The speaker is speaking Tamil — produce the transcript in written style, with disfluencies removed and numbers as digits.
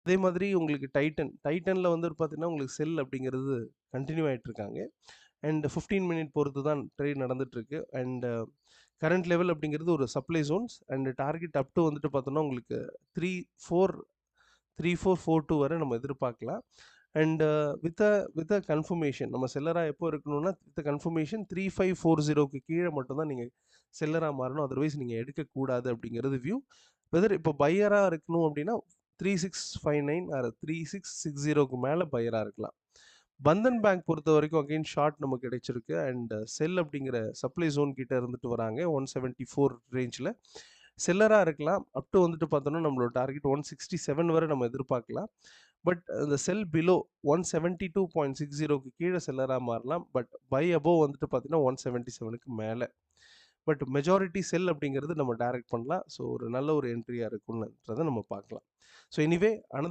அதே மாதிரி உங்களுக்கு டைட்டனில் வந்து பார்த்தீங்கன்னா உங்களுக்கு செல் அப்படிங்கிறது கண்டினியூ ஆகிட்டு இருக்காங்க. அண்ட் 15 மினிட் பொறுத்து தான் ட்ரேட் நடந்துட்டுருக்கு. அண்ட் கரண்ட் லெவல் அப்படிங்கிறது ஒரு supply Jones and target up to வந்துட்டு பார்த்தோம்னா உங்களுக்கு 3442 வரை நம்ம எதிர்பார்க்கலாம். அண்ட் வித் அ கன்ஃபர்மேஷன் நம்ம செல்லராக எப்போ இருக்கணும்னா வித் கன்ஃபர்மேஷன் 3540க்கு கீழே மட்டும்தான் நீங்கள் செல்லராக மாறணும். அதர்வைஸ் நீங்கள் எடுக்கக்கூடாது அப்படிங்கிறது வியூ. வெதர் இப்போ பையராக இருக்கணும் அப்படின்னா 3659 ஆர் 3660க்கு மேலே பையராக இருக்கலாம். பந்தன் பேங்க் பொறுத்த வரைக்கும் அகைன் ஷார்ட் நமக்கு கிடைச்சிருக்கு. அண்ட் செல் அப்படிங்கிற சப்ளை ஜோன் கிட்ட இருந்துட்டு வராங்க 174 ரேஞ்சில் செல்லராக இருக்கலாம். அப் டு வந்துட்டு பார்த்தோம்னா நம்மளோட டார்கெட் 167 வரை நம்ம எதிர்பார்க்கலாம். பட் இந்த செல் பிலோ 172.60க்கு கீழே செல்லராக மாறலாம். பட் பை அபோவ் வந்துட்டு பார்த்தீங்கன்னா 177க்கு மேலே. பட் மெஜாரிட்டி செல் அப்படிங்கிறது நம்ம டைரக்ட் பண்ணலாம். ஸோ ஒரு நல்ல ஒரு என்ட்ரியாக இருக்குன்றதை நம்ம பார்க்கலாம். So anyway another